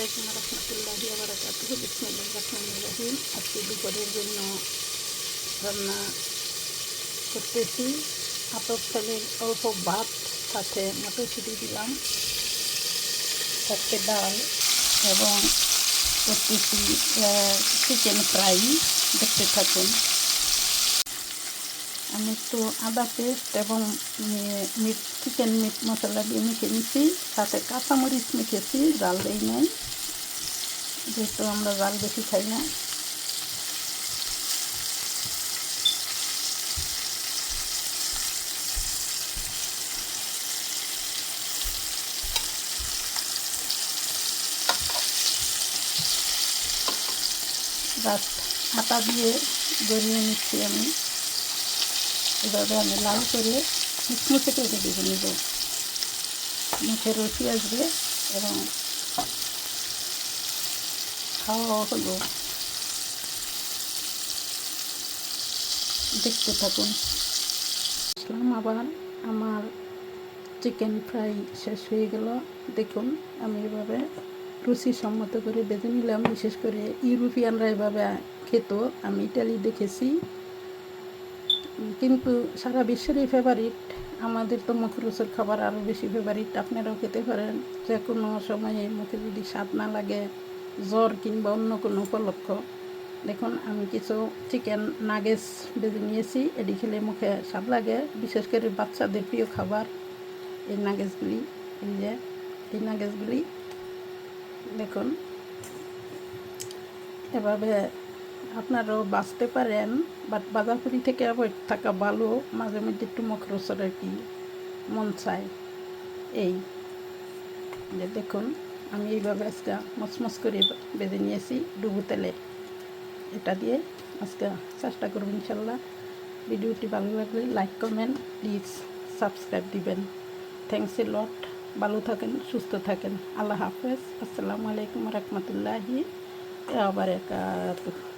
আলাইকুম রহমতুল্লাহি ওয়া বারাকাতুহু। বিসমিল্লাহির রহমানির রহিম। আজকে দুপুরের জন্য রান্না করতেছি আতপ চালের অল্প ভাত, সাথে মটরশুঁটি দিলাম, সাথে ডাল এবং করতেছি চিকেন ফ্রাই। দেখতে থাকুন। আমি একটু আদা পেস্ট এবং চিকেন মিট মশলা দিয়ে মেখে নিচ্ছি, সাথে কাঁচামরিচ মেখেছি, জাল দেই নাই, যেহেতু আমরা জাল বেশি খাই না। জাস্ট আটা দিয়ে গড়িয়ে নিচ্ছি আমি। এভাবে আমি লাল করে মুচমুচে করে ভেজে নেব। মুখে রসি আসবে এবং খাওয়া হলো। দেখতে থাকুন। আবার আমার চিকেন ফ্রাই শেষ হয়ে গেল। দেখুন, আমি এভাবে রুচিসম্মত করে বেঁধে নিলাম। বিশেষ করে ইউরোপিয়ানরা এভাবে খেত, আমি ইটালি দেখেছি, কিন্তু সারা বিশ্বেরই ফেভারিট। আমাদের তো মুখরোচক খাবার আরও বেশি ফেভারিট। আপনারাও খেতে পারেন যে কোনো সময়ে, মুখে যদি স্বাদ না লাগে, জ্বর কিংবা অন্য কোনো উপলক্ষ। দেখুন, আমি কিছু চিকেন নাগেটস বেজে নিয়েছি। এটি খেলে মুখে স্বাদ লাগে, বিশেষ করে বাচ্চাদের প্রিয় খাবার এই নাগেটসগুলি। এই নাগেটসগুলি দেখুন, এভাবে আপনারাও বাঁচতে পারেন, বাট বাজারপুরি থেকে অ্যাভয়েড থাকা ভালো। মাঝে মধ্যে একটু মুখরোচক আর কি মন চায়। এই যে দেখুন, আমি এইভাবে আজকে মচমচ করে বেঁধে নিয়েছি ডুবো তেলে। এটা দিয়ে আজকে চেষ্টা করব ইনশাল্লাহ। ভিডিওটি ভালো লাগলে লাইক, কমেন্ট, প্লিজ সাবস্ক্রাইব দিবেন। থ্যাংকস এ লট। ভালো থাকেন, সুস্থ থাকেন। আল্লাহ হাফেজ। আসসালামু আলাইকুম রহমতুল্লাহি ওয়া বারাকাতুহু।